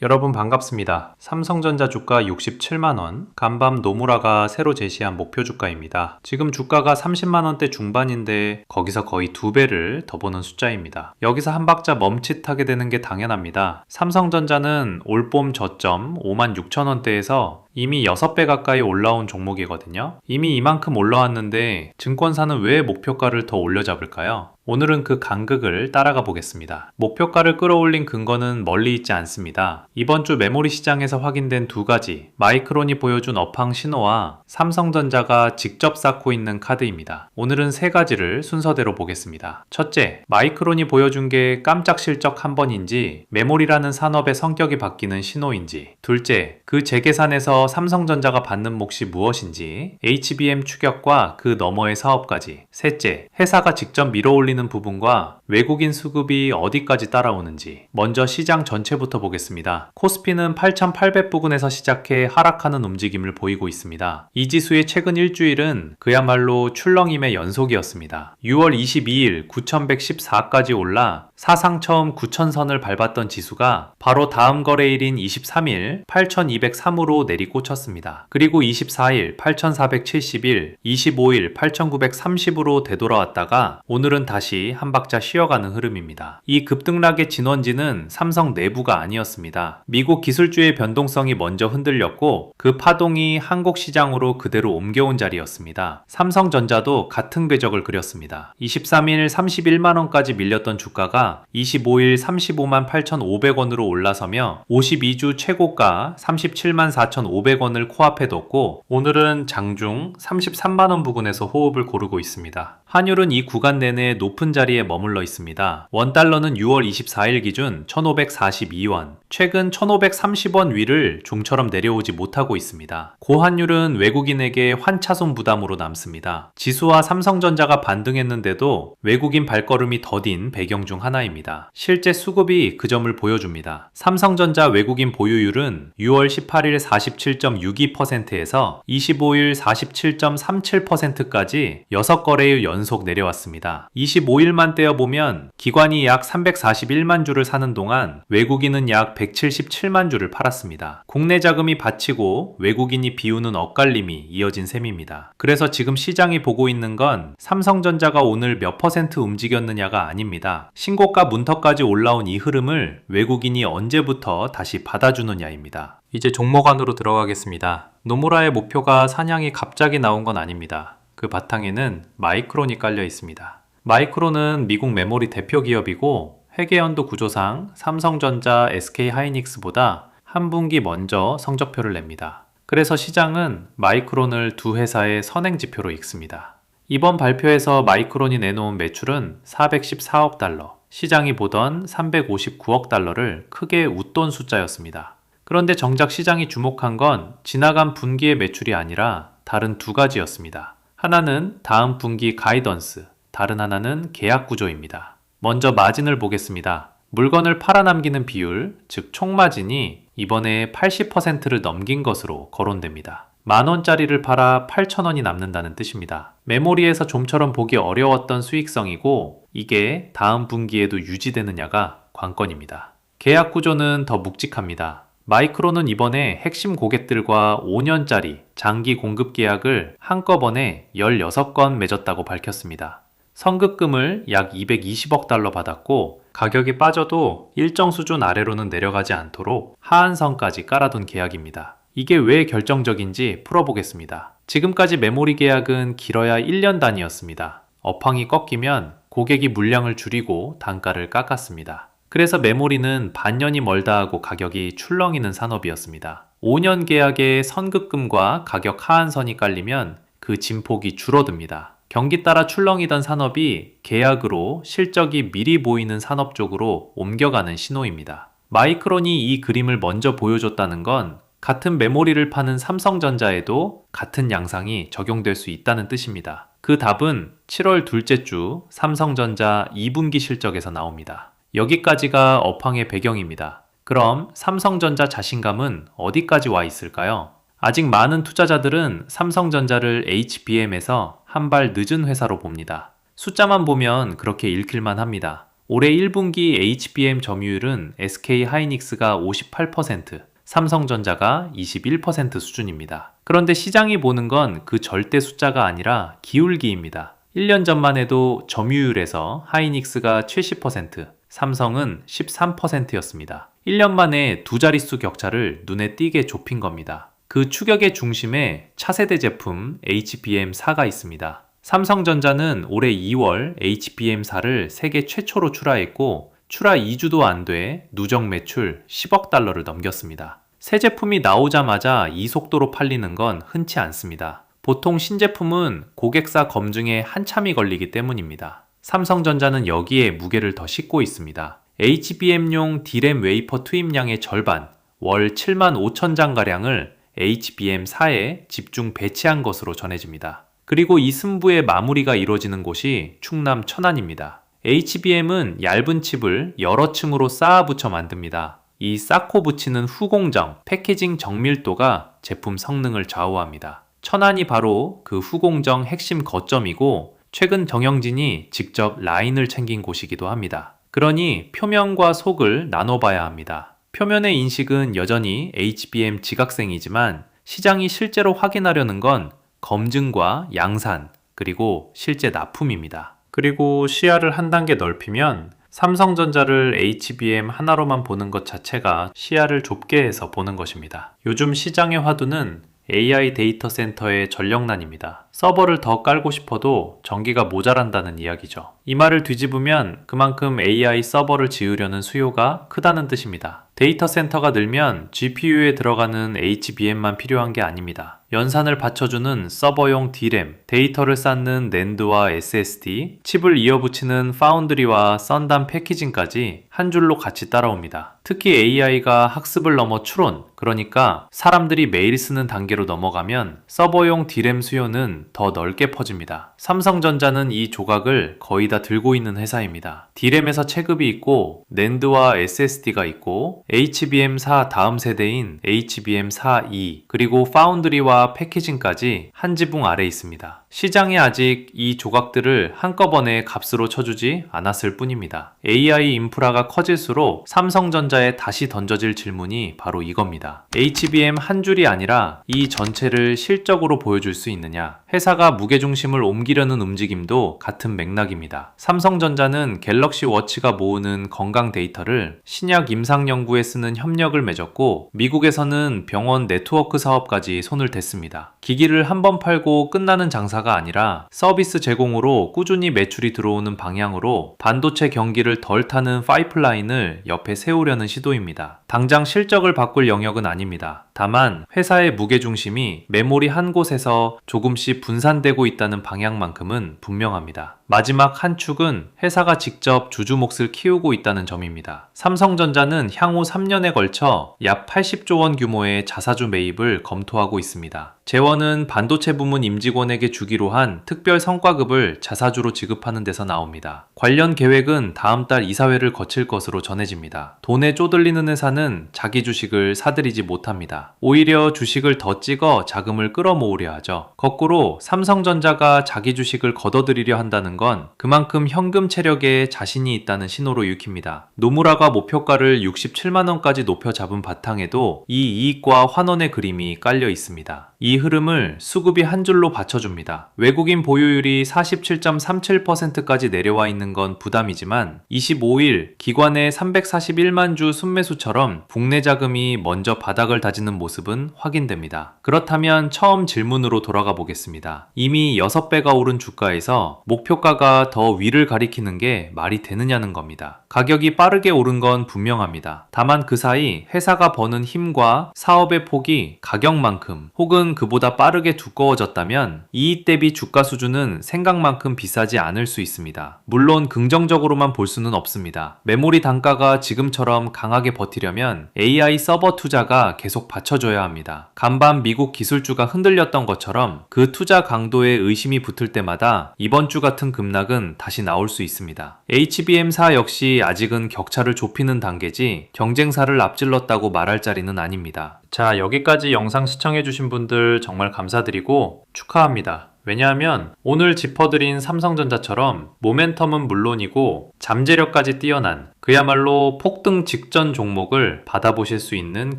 여러분 반갑습니다. 삼성전자 주가 67만원, 간밤 노무라가 새로 제시한 목표 주가입니다. 지금 주가가 30만원대 중반인데 거기서 거의 2배를 더 보는 숫자입니다. 여기서 한 박자 멈칫하게 되는 게 당연합니다. 삼성전자는 올봄 저점 56,000원대에서 이미 6배 가까이 올라온 종목이거든요. 이미 이만큼 올라왔는데 증권사는 왜 목표가를 더 올려잡을까요? 오늘은 그 간극을 따라가 보겠습니다. 목표가를 끌어올린 근거는 멀리 있지 않습니다. 이번 주 메모리 시장에서 확인된 두 가지, 마이크론이 보여준 업황 신호와 삼성전자가 직접 쌓고 있는 카드입니다. 오늘은 세 가지를 순서대로 보겠습니다. 첫째, 마이크론이 보여준 게 깜짝 실적 한 번인지 메모리라는 산업의 성격이 바뀌는 신호인지. 둘째, 그 재계산에서 삼성전자가 받는 몫이 무엇인지, HBM 추격과 그 너머의 사업까지. 셋째, 회사가 직접 밀어올리는 부분과 외국인 수급이 어디까지 따라오는지. 먼저 시장 전체부터 보겠습니다. 코스피는 8,800 부근에서 시작해 하락하는 움직임을 보이고 있습니다. 이 지수의 최근 일주일은 그야말로 출렁임의 연속이었습니다. 6월 22일 9,114까지 올라 사상 처음 9,000선을 밟았던 지수가 바로 다음 거래일인 23일 8,203으로 내리꽂혔습니다. 그리고 24일 8,471, 25일 8,930으로 되돌아왔다가 오늘은 다시 한 박자 쉬어가는 흐름입니다. 이 급등락의 진원지는 삼성 내부가 아니었습니다. 미국 기술주의 변동성이 먼저 흔들렸고 그 파동이 한국 시장으로 그대로 옮겨온 자리였습니다. 삼성전자도 같은 궤적을 그렸습니다. 23일 31만원까지 밀렸던 주가가 25일 35만 8,500원으로 올라서며 52주 최고가 37만 4,500원을 코앞에 뒀고 오늘은 장중 33만원 부근에서 호흡을 고르고 있습니다. 환율은 이 구간 내내 높은 자리에 머물러 있습니다. 원달러는 6월 24일 기준 1,542원, 최근 1,530원 위를 좀처럼 내려오지 못하고 있습니다. 고환율은 외국인에게 환차손 부담으로 남습니다. 지수와 삼성전자가 반등했는데도 외국인 발걸음이 더딘 배경 중 하나입니다. 실제 수급이 그 점을 보여줍니다. 삼성전자 외국인 보유율은 6월 18일 47.62%에서 25일 47.37%까지 6거래일 연속 내려왔습니다. 25일만 떼어보면 기관이 약 341만 주를 사는 동안 외국인은 약 177만 주를 팔았습니다. 국내 자금이 받치고 외국인이 비우는 엇갈림이 이어진 셈입니다. 그래서 지금 시장이 보고 있는 건 삼성전자가 오늘 몇 퍼센트 움직였느냐가 아닙니다. 신고가 문턱까지 올라온 이 흐름을 외국인이 언제부터 다시 받아주느냐입니다. 이제 종목 안으로 들어가겠습니다. 노무라의 목표가 사냥이 갑자기 나온 건 아닙니다. 그 바탕에는 마이크론이 깔려 있습니다. 마이크론은 미국 메모리 대표 기업이고 회계연도 구조상 삼성전자, SK하이닉스보다 한 분기 먼저 성적표를 냅니다. 그래서 시장은 마이크론을 두 회사의 선행지표로 읽습니다. 이번 발표에서 마이크론이 내놓은 매출은 414억 달러, 시장이 보던 359억 달러를 크게 웃돈 숫자였습니다. 그런데 정작 시장이 주목한 건 지나간 분기의 매출이 아니라 다른 두 가지였습니다. 하나는 다음 분기 가이던스, 다른 하나는 계약 구조입니다. 먼저 마진을 보겠습니다. 물건을 팔아남기는 비율, 즉 총마진이 이번에 80%를 넘긴 것으로 거론됩니다. 만원짜리를 팔아 8,000원이 남는다는 뜻입니다. 메모리에서 좀처럼 보기 어려웠던 수익성이고 이게 다음 분기에도 유지되느냐가 관건입니다. 계약 구조는 더 묵직합니다. 마이크론은 이번에 핵심 고객들과 5년짜리 장기 공급 계약을 한꺼번에 16건 맺었다고 밝혔습니다. 선급금을 약 220억 달러 받았고 가격이 빠져도 일정 수준 아래로는 내려가지 않도록 하한선까지 깔아둔 계약입니다. 이게 왜 결정적인지 풀어보겠습니다. 지금까지 메모리 계약은 길어야 1년 단위였습니다. 업황이 꺾이면 고객이 물량을 줄이고 단가를 깎았습니다. 그래서 메모리는 반년이 멀다 하고 가격이 출렁이는 산업이었습니다. 5년 계약에 선급금과 가격 하한선이 깔리면 그 진폭이 줄어듭니다. 경기 따라 출렁이던 산업이 계약으로 실적이 미리 보이는 산업 쪽으로 옮겨가는 신호입니다. 마이크론이 이 그림을 먼저 보여줬다는 건 같은 메모리를 파는 삼성전자에도 같은 양상이 적용될 수 있다는 뜻입니다. 그 답은 7월 둘째 주 삼성전자 2분기 실적에서 나옵니다. 여기까지가 업황의 배경입니다. 그럼 삼성전자 자신감은 어디까지 와 있을까요? 아직 많은 투자자들은 삼성전자를 HBM에서 한 발 늦은 회사로 봅니다. 숫자만 보면 그렇게 읽힐만 합니다. 올해 1분기 HBM 점유율은 SK 하이닉스가 58%, 삼성전자가 21% 수준입니다. 그런데 시장이 보는 건 그 절대 숫자가 아니라 기울기입니다. 1년 전만 해도 점유율에서 하이닉스가 70%, 삼성은 13%였습니다. 1년 만에 두 자릿수 격차를 눈에 띄게 좁힌 겁니다. 그 추격의 중심에 차세대 제품 HBM4가 있습니다. 삼성전자는 올해 2월 HBM4를 세계 최초로 출하했고 출하 2주도 안 돼 누적 매출 10억 달러를 넘겼습니다. 새 제품이 나오자마자 이 속도로 팔리는 건 흔치 않습니다. 보통 신제품은 고객사 검증에 한참이 걸리기 때문입니다. 삼성전자는 여기에 무게를 더 싣고 있습니다. HBM용 D램 웨이퍼 투입량의 절반, 월 7만 5천 장가량을 HBM4에 집중 배치한 것으로 전해집니다. 그리고 이 승부의 마무리가 이루어지는 곳이 충남 천안입니다. HBM은 얇은 칩을 여러 층으로 쌓아 붙여 만듭니다. 이 쌓고 붙이는 후공정, 패키징 정밀도가 제품 성능을 좌우합니다. 천안이 바로 그 후공정 핵심 거점이고 최근 정영진이 직접 라인을 챙긴 곳이기도 합니다. 그러니 표면과 속을 나눠봐야 합니다. 표면의 인식은 여전히 HBM 지각생이지만 시장이 실제로 확인하려는 건 검증과 양산, 그리고 실제 납품입니다. 그리고 시야를 한 단계 넓히면 삼성전자를 HBM 하나로만 보는 것 자체가 시야를 좁게 해서 보는 것입니다. 요즘 시장의 화두는 AI 데이터 센터의 전력난입니다. 서버를 더 깔고 싶어도 전기가 모자란다는 이야기죠. 이 말을 뒤집으면 그만큼 AI 서버를 지으려는 수요가 크다는 뜻입니다. 데이터 센터가 늘면 GPU에 들어가는 HBM만 필요한 게 아닙니다. 연산을 받쳐주는 서버용 D램, 데이터를 쌓는 낸드와 SSD, 칩을 이어붙이는 파운드리와 썬단 패키징까지 한 줄로 같이 따라옵니다. 특히 AI가 학습을 넘어 추론, 그러니까 사람들이 매일 쓰는 단계로 넘어가면 서버용 D램 수요는 더 넓게 퍼집니다. 삼성전자는 이 조각을 거의 다 들고 있는 회사입니다. D램에서 체급이 있고 낸드와 SSD가 있고 HBM4 다음 세대인 HBM4E 그리고 파운드리와 패키징까지 한 지붕 아래 있습니다. 시장에 아직 이 조각들을 한꺼번에 값으로 쳐주지 않았을 뿐입니다. AI 인프라가 커질수록 삼성전자에 다시 던져질 질문이 바로 이겁니다. HBM 한 줄이 아니라 이 전체를 실적으로 보여줄 수 있느냐? 회사가 무게중심을 옮기려는 움직임도 같은 맥락입니다. 삼성전자는 갤럭시 워치가 모으는 건강 데이터를 신약 임상 연구에 쓰는 협력을 맺었고 미국에서는 병원 네트워크 사업까지 손을 댔습니다. 기기를 한 번 팔고 끝나는 장사가 아니라 서비스 제공으로 꾸준히 매출이 들어오는 방향으로 반도체 경기를 덜 타는 파이프라인을 옆에 세우려는 시도입니다. 당장 실적을 바꿀 영역은 아닙니다. 다만 회사의 무게중심이 메모리 한 곳에서 조금씩 분산되고 있다는 방향만큼은 분명합니다. 마지막 한 축은 회사가 직접 주주 몫을 키우고 있다는 점입니다. 삼성전자는 향후 3년에 걸쳐 약 80조 원 규모의 자사주 매입을 검토하고 있습니다. 재원은 반도체 부문 임직원에게 주기로 한 특별 성과급을 자사주로 지급하는 데서 나옵니다. 관련 계획은 다음 달 이사회를 거칠 것으로 전해집니다. 돈에 쪼들리는 회사는 자기 주식을 사들이지 못합니다. 오히려 주식을 더 찍어 자금을 끌어모으려 하죠. 거꾸로 삼성전자가 자기 주식을 걷어들이려 한다는 건 그만큼 현금 체력에 자신이 있다는 신호로 읽힙니다. 노무라가 목표가를 67만 원까지 높여 잡은 바탕에도 이 이익과 환원의 그림이 깔려 있습니다. 이 흐름을 수급이 한 줄로 받쳐줍니다. 외국인 보유율이 47.37%까지 내려와 있는 건 부담이지만 25일 기관의 341만 주 순매수처럼 국내 자금이 먼저 바닥을 다지는 모습은 확인됩니다. 그렇다면 처음 질문으로 돌아가 보겠습니다. 이미 6배가 오른 주가에서 목표가가 더 위를 가리키는 게 말이 되느냐는 겁니다. 가격이 빠르게 오른 건 분명합니다. 다만 그 사이 회사가 버는 힘과 사업의 폭이 가격만큼 혹은 그보다 빠르게 두꺼워졌다면 이익 대비 주가 수준은 생각만큼 비싸지 않을 수 있습니다. 물론 긍정적으로만 볼 수는 없습니다. 메모리 단가가 지금처럼 강하게 버티려면 AI 서버 투자가 계속 받쳐줘야 합니다. 간밤 미국 기술주가 흔들렸던 것처럼 그 투자 강도에 의심이 붙을 때마다 이번 주 같은 급락은 다시 나올 수 있습니다. HBM4 역시 아직은 격차를 좁히는 단계지 경쟁사를 앞질렀다고 말할 자리는 아닙니다. 자, 여기까지 영상 시청해주신 분들 정말 감사드리고 축하합니다. 왜냐하면 오늘 짚어드린 삼성전자처럼 모멘텀은 물론이고 잠재력까지 뛰어난 그야말로 폭등 직전 종목을 받아보실 수 있는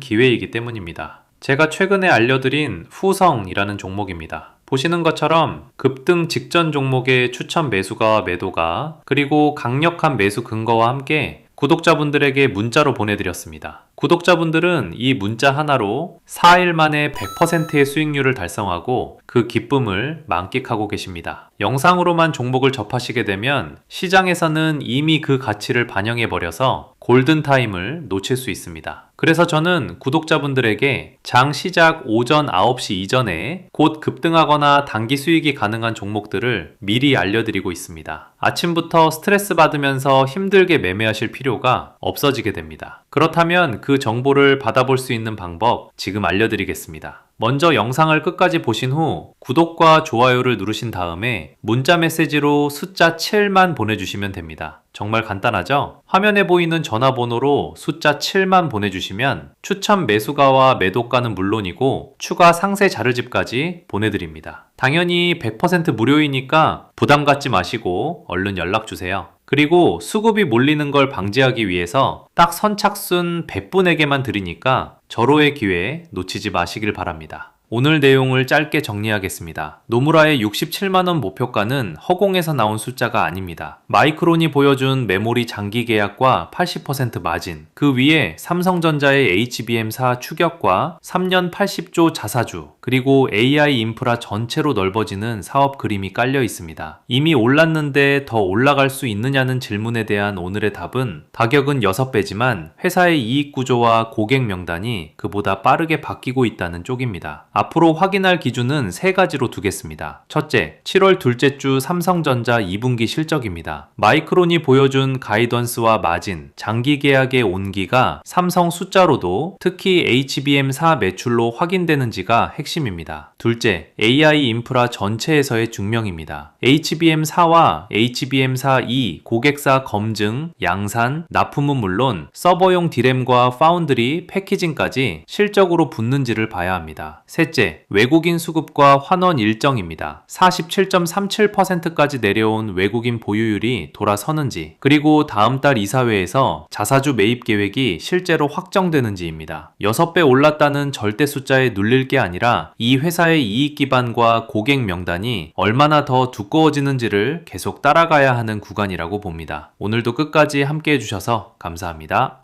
기회이기 때문입니다. 제가 최근에 알려드린 후성이라는 종목입니다. 보시는 것처럼 급등 직전 종목의 추천 매수가 매도가 그리고 강력한 매수 근거와 함께 구독자분들에게 문자로 보내드렸습니다. 구독자분들은 이 문자 하나로 4일 만에 100%의 수익률을 달성하고 그 기쁨을 만끽하고 계십니다. 영상으로만 종목을 접하시게 되면 시장에서는 이미 그 가치를 반영해버려서 골든타임을 놓칠 수 있습니다. 그래서 저는 구독자분들에게 장 시작 오전 9시 이전에 곧 급등하거나 단기 수익이 가능한 종목들을 미리 알려드리고 있습니다. 아침부터 스트레스 받으면서 힘들게 매매하실 필요가 없어지게 됩니다. 그렇다면 그 정보를 받아볼 수 있는 방법 지금 알려드리겠습니다. 먼저 영상을 끝까지 보신 후 구독과 좋아요를 누르신 다음에 문자 메시지로 숫자 7만 보내주시면 됩니다. 정말 간단하죠? 화면에 보이는 전화번호로 숫자 7만 보내주시면 추천 매수가와 매도가는 물론이고 추가 상세 자료집까지 보내드립니다. 당연히 100% 무료이니까 부담 갖지 마시고 얼른 연락주세요. 그리고 수급이 몰리는 걸 방지하기 위해서 딱 선착순 100분에게만 드리니까 절호의 기회 놓치지 마시길 바랍니다. 오늘 내용을 짧게 정리하겠습니다. 노무라의 67만원 목표가는 허공에서 나온 숫자가 아닙니다. 마이크론이 보여준 메모리 장기 계약과 80% 마진, 그 위에 삼성전자의 HBM4 추격과 3년 80조 자사주, 그리고 AI 인프라 전체로 넓어지는 사업 그림이 깔려 있습니다. 이미 올랐는데 더 올라갈 수 있느냐는 질문에 대한 오늘의 답은 가격은 6배지만 회사의 이익 구조와 고객 명단이 그보다 빠르게 바뀌고 있다는 쪽입니다. 앞으로 확인할 기준은 3가지로 두겠습니다. 첫째, 7월 둘째 주 삼성전자 2분기 실적입니다. 마이크론이 보여준 가이던스와 마진, 장기 계약의 온기가 삼성 숫자로도 특히 HBM4 매출로 확인되는지가 핵심입니다. 둘째, AI 인프라 전체에서의 증명입니다. HBM4와 HBM4E 고객사 검증, 양산, 납품은 물론 서버용 디램과 파운드리, 패키징까지 실적으로 붙는지를 봐야 합니다. 셋째, 외국인 수급과 환원 일정입니다. 47.37%까지 내려온 외국인 보유율이 돌아서는지, 그리고 다음 달 이사회에서 자사주 매입 계획이 실제로 확정되는지입니다. 6배 올랐다는 절대 숫자에 눌릴 게 아니라 이 회사의 이익 기반과 고객 명단이 얼마나 더 두꺼워지는지를 계속 따라가야 하는 구간이라고 봅니다. 오늘도 끝까지 함께 해주셔서 감사합니다.